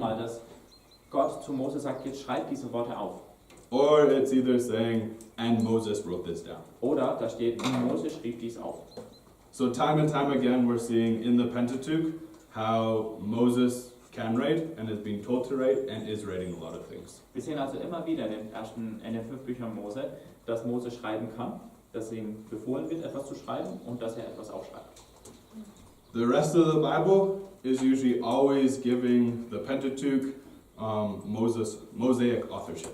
Mal, dass Gott zu Mose sagt, jetzt schreib diese Worte auf. Or it's either saying, and Moses wrote this down. Oder da steht, Mose schrieb dies auf. So time and time again we're seeing in the Pentateuch how Moses can write and is being told to write and is writing a lot of things. Wir sehen also immer wieder in den 5 Büchern Mose, dass Mose schreiben kann, dass ihm befohlen wird, etwas zu schreiben und dass etwas aufschreibt. The rest of the Bible is usually always giving the Pentateuch Mosaic authorship.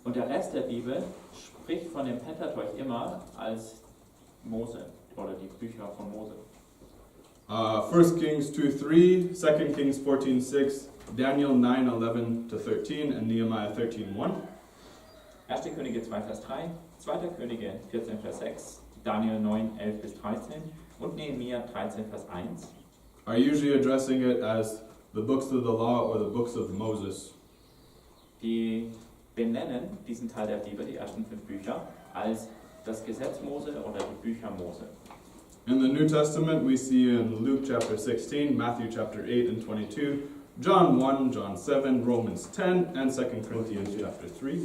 Und der Rest der Bibel spricht von dem Pentateuch immer als Mose oder die Bücher von Mose. 1 Kings 2:3, 2 Kings 14:6, Daniel 9:11-13 and Nehemiah 13:1. 1. Könige 2, Vers 3, 2. Könige 14, Vers 6, Daniel 9, 11-13 und Nehemiah 13, Vers 1. Are usually addressing it as the books of the law or the books of Moses. Die benennen diesen Teil der Bibel, die ersten 5 Bücher, als das Gesetz Mose oder die Bücher Mose. In the New Testament we see in Luke chapter 16, Matthew chapter 8 and 22, John 1, John 7, Romans 10 and 2 Corinthians chapter 3.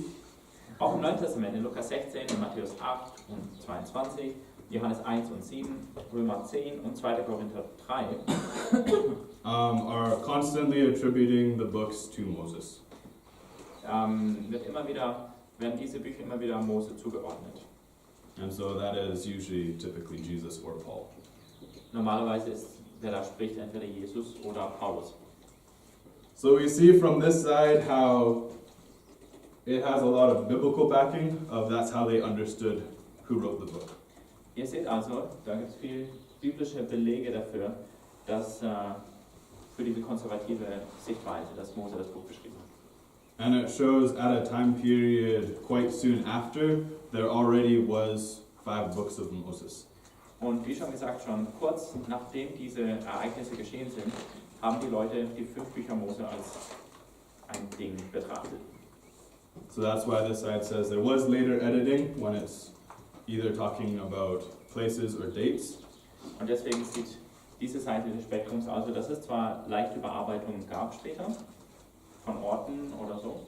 Auch im Neuen Testament, in Lukas 16, in Matthäus 8 und 22, Johannes 1 und 7, Römer 10 und 2. Korinther 3 are constantly attributing the books to Moses. werden diese Bücher immer wieder Mose zugeordnet. And so that is usually typically Jesus or Paul. Normalerweise ist, wer da spricht, entweder Jesus oder Paulus. So we see from this side how it has a lot of biblical backing of that's how they understood who wrote the book. Ihr seht also, da gibt es viel biblische Belege dafür, dass für diese konservative Sichtweise, dass Mose das Buch geschrieben hat. And it shows at a time period quite soon after, there already was 5 books of Moses. Und wie schon gesagt, schon kurz nachdem diese Ereignisse geschehen sind, haben die Leute die 5 Bücher Mose als ein Ding betrachtet. So that's why this side says there was later editing when it's either talking about places or dates. Und deswegen sieht diese Seite des Spektrums also, dass es zwar leichte Überarbeitungen gab später, von Orten oder so,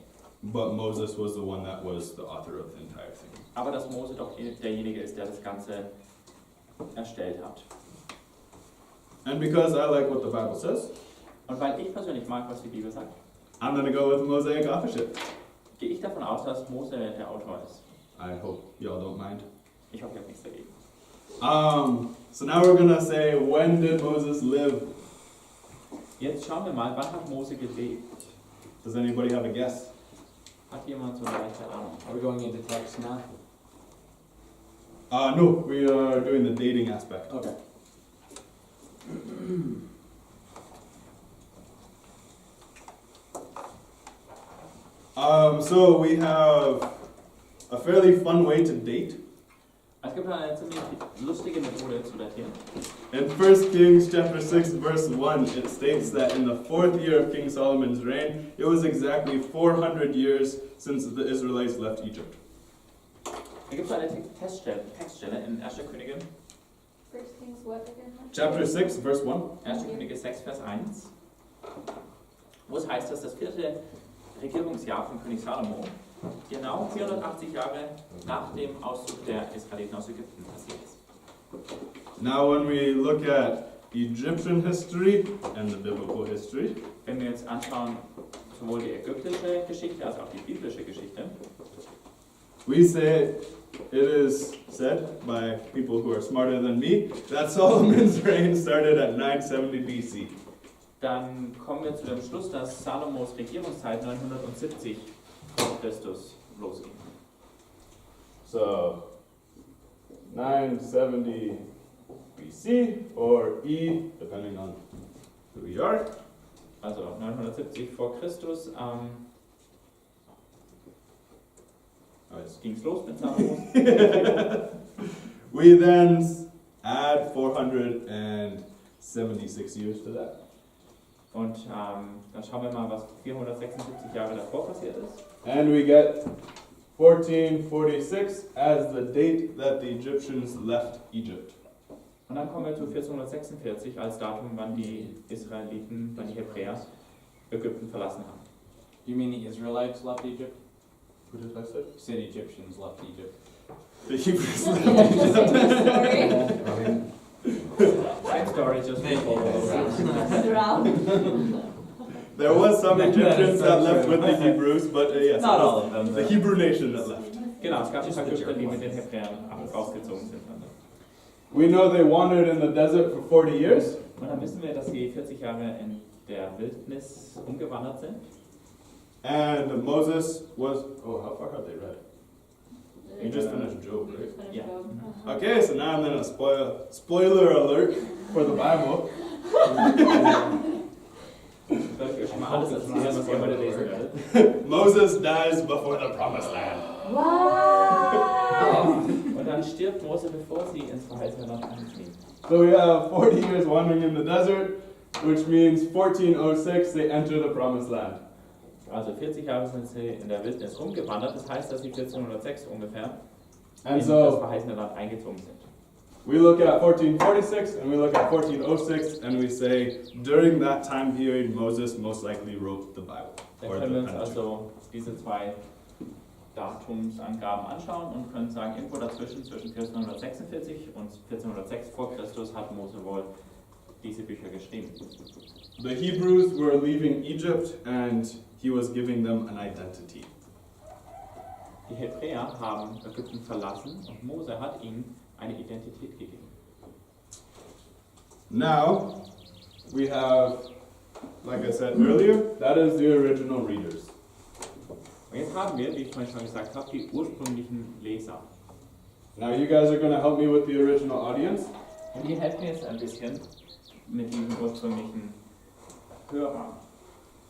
But Moses was the one that was the author of the entire thing. aber dass Mose doch derjenige ist, der das Ganze erstellt hat. And because I like what the Bible says, Und weil ich persönlich mag, was die Bibel sagt, I'm going to go with Mosaic authorship. gehe ich davon aus, dass Mose der Autor ist. I hope y'all don't mind. Ich hoffe, ihr habt nichts dagegen. So now we're going to say, when did Moses live? Jetzt schauen wir mal, wann hat Mose gelebt? Does anybody have a guess? Hat jemand so eine leichte Ahnung? Are we going into text now? No, we are doing the dating aspect. Okay. So we have a fairly fun way to date. Es gibt eine ziemlich lustige Methode zu datieren. In 1 Kings chapter 6 verse 1, it states that in the 4th year of King Solomon's reign, it was exactly 400 years since the Israelites left Egypt. Da gibt es eine Textstelle in 1. Könige. First Kings what again? Chapter 6 verse 1. 1. Könige 6, Vers 1. Wo es heißt, dass das 4. Regierungsjahr von König Salomo genau 480 Jahre nach dem Auszug der Israeliten aus Ägypten passiert ist. Now when we look at Egyptian history and the biblical history, Wenn wir jetzt anschauen, sowohl die ägyptische Geschichte als auch die biblische Geschichte, we say it is said by people who are smarter than me that Solomon's reign started at 970 BC. dann kommen wir zu dem Schluss, dass Salomos Regierungszeit 970 vor Christus losging. So 970 BC or E, depending on who you are. Also 970 vor Christus ging es los mit Salomo. We then add 476 years to that. Und dann schauen wir mal, was 476 Jahre davor passiert ist. And we get 1446 as the date that the Egyptians left Egypt. Und dann kommen wir zu 1446 als Datum, wann die Israeliten, wann die Hebräer Ägypten verlassen haben. You mean the Israelites left Egypt? Who did I say? You said Egyptians left Egypt. The Hebrews left Story. Same story, just Drowned. There was some Egyptians that left with the Hebrews, but yes, Not it all was of them. the Hebrew nation that left. Genau, es gab ein paar Ägypter, die mit den Hebräern rausgezogen sind. We know they wandered in the desert for 40 years. Und dann wissen wir, dass sie 40 Jahre in der Wildnis umgewandert sind. And Moses was, oh, how far have they read? You just finished Job, right? Yeah. Okay, so now I'm going to spoiler alert for the Bible. Soll ich euch schon mal alles erzählen, was ihr heute lesen werdet? Moses dies before the promised land. Wow! Und dann stirbt Mose, bevor sie ins verheißene Land einziehen. So we have 40 years wandering in the desert, which means 1406 they enter the promised land. Also 40 Jahre sind sie in der Wildnis umgewandert, das heißt, dass sie 1406 ungefähr And in das so verheißene Land eingezogen sind. we look at 1446 and we look at 1406 and we say during that time period Moses most likely wrote the Bible. Dann Or können the wir uns Pentateuch. also diese zwei Datumsangaben anschauen und können sagen, irgendwo dazwischen, zwischen 1446 und 1406 vor Christus hat Mose wohl diese Bücher geschrieben. The Hebrews were leaving Egypt and he was giving them an identity. Die Hebräer haben Ägypten verlassen und Mose hat ihnen eine Identität gegeben. Now, we have, like I said earlier, that is the original readers. Und jetzt haben wir, wie ich vorhin schon gesagt habe, die ursprünglichen Leser. Now you guys are going to help me with the original audience. Und die helfen jetzt ein bisschen mit diesen ursprünglichen Hörern.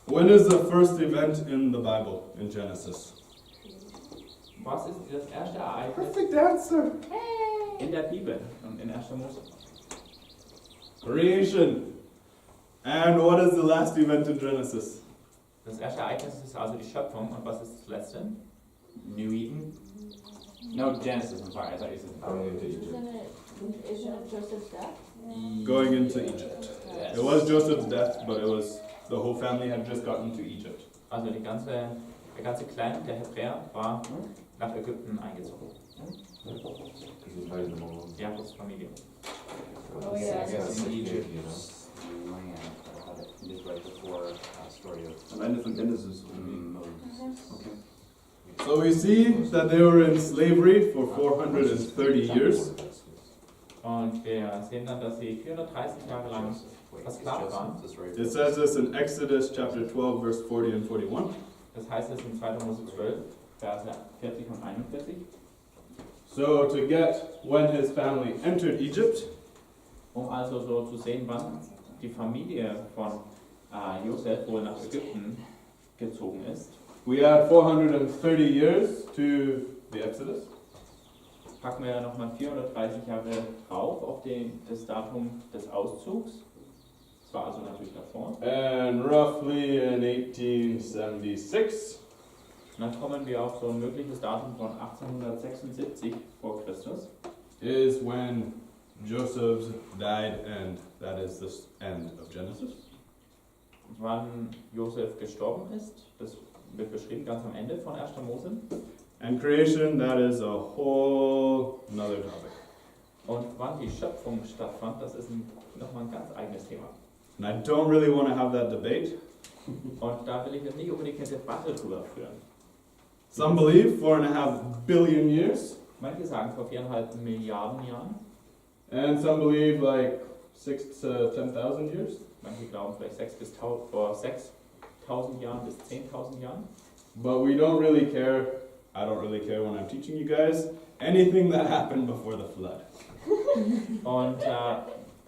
When is the first event in the Bible, in Genesis? Was ist das erste Ereignis Perfect answer. in der Bibel und in 1. Mose? Creation. And what is the last event in Genesis? Das erste Ereignis ist also die Schöpfung. Und was ist das letzte? New Eden. No, Genesis, I'm sorry. I thought you said Isn't it Joseph's death? Going into Egypt. Yes. It was Joseph's death, but it was the whole family had just gotten to Egypt. Also der ganze Clan der Hebräer war nach Ägypten eingezogen. Jakobs Familie. Oh, yeah. I guess in Egypt's land. I had it just right before story of Am Ende von Genesis. Moses. Okay. So we see that they were in slavery for 430 years. Und wir sehen dann, dass sie 430 Jahre lang versklavt waren. It says this in Exodus chapter 12, verse 40 and 41. Das heißt es in 2. Mose 12, Verse 40 und 41. So to get when his family entered Egypt, Also so zu sehen, wann die Familie von Josef wohl nach Ägypten gezogen ist, we add 430 years to the Exodus. packen wir nochmal 430 Jahre drauf auf das Datum des Auszugs. Das war also natürlich davor. And roughly in 1876, Und dann kommen wir auf so ein mögliches Datum von 1876 vor Christus. is when Joseph died, and that is the end of Genesis. Wann Josef gestorben ist, das wird beschrieben ganz am Ende von 1. Mose. And creation, that is a whole another topic. Und wann die Schöpfung stattfand, das ist nochmal ein ganz eigenes Thema. And I don't really want to have that debate. Und da will ich jetzt nicht unbedingt eine Debatte drüber führen. Some believe 4.5 billion years, Manche sagen vor 4,5 Milliarden Jahren, and some believe like 6 to 10,000 years. manche glauben vielleicht vor 6.000 Jahren bis 10.000 Jahren. But we don't really care. I don't really care when I'm teaching you guys anything that happened before the flood. Und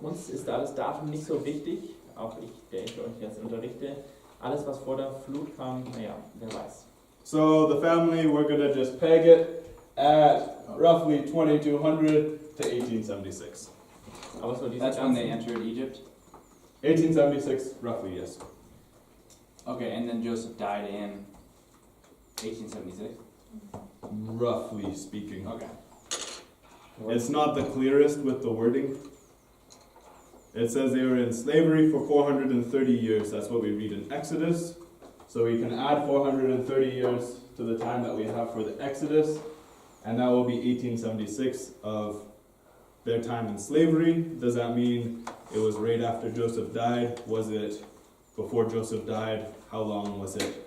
uns ist da das Datum nicht so wichtig, auch ich, der ich euch jetzt unterrichte. Alles, was vor der Flut kam, naja, wer weiß. So the family, we're gonna just peg it at roughly 2200 to 1876. Aber so diese That's when they ganzen, entered Egypt. 1876, roughly, yes. Okay, and then Joseph died in 1876. Roughly speaking. Okay. It's not the clearest with the wording. It says they were in slavery for 430 years. That's what we read in Exodus. So we can add 430 years to the time that we have for the Exodus, and that will be 1876 of their time in slavery. Does that mean it was right after Joseph died? Was it before Joseph died? How long was it?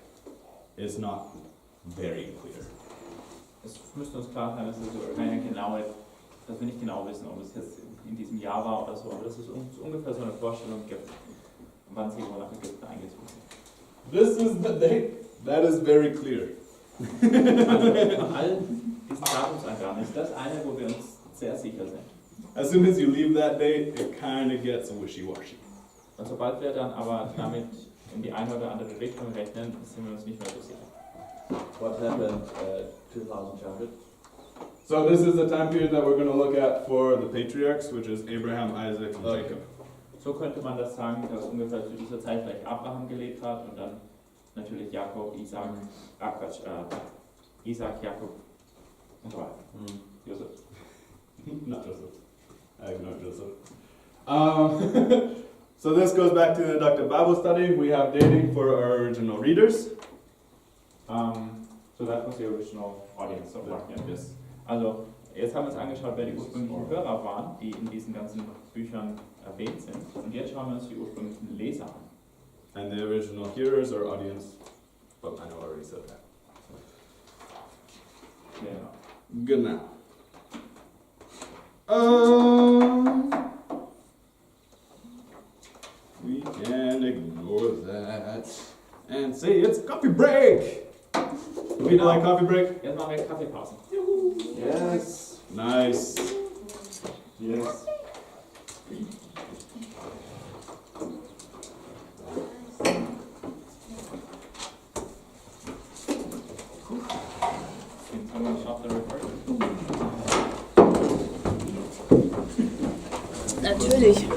It's not very clear. Es müsste uns klar sein, dass wir nicht genau wissen, ob es jetzt in diesem Jahr war oder so, aber dass es uns ungefähr so eine Vorstellung gibt, wann sie wohl nach Ägypten eingezogen sind. This is the date. That is very clear. Also von all diesen Datumsangaben ist das eine, wo wir uns sehr sicher sind. As soon as you leave that date, it kind of gets wishy-washy. Und sobald wir dann aber damit in die eine oder andere Richtung rechnen, sind wir uns nicht mehr so sicher. What happened 2000 chapter? So this is the time period that we're going to look at for the patriarchs, which is Abraham, Isaac, and Jacob. So könnte man das sagen, dass ungefähr zu dieser Zeit vielleicht Abraham gelebt hat und dann natürlich Jakob, Isaac, Isaac, Jakob und so weiter. Josef. Not Joseph. I ignore Joseph. So this goes back to the deductive Bible study. We have dating for our original readers. So that was the original audience of Hurlach DBS. Also, jetzt haben wir uns angeschaut, wer die ursprünglichen Hörer waren, die in diesen ganzen Büchern erwähnt sind. Und jetzt schauen wir uns die ursprünglichen Leser an. And the original hearers or audience. But I know I already said that. Genau. Good now. We can ignore that and say it's coffee break. People like coffee break? Jetzt machen wir Kaffeepause. Yes. Nice. Yes. Can someone stop the recording? Natürlich.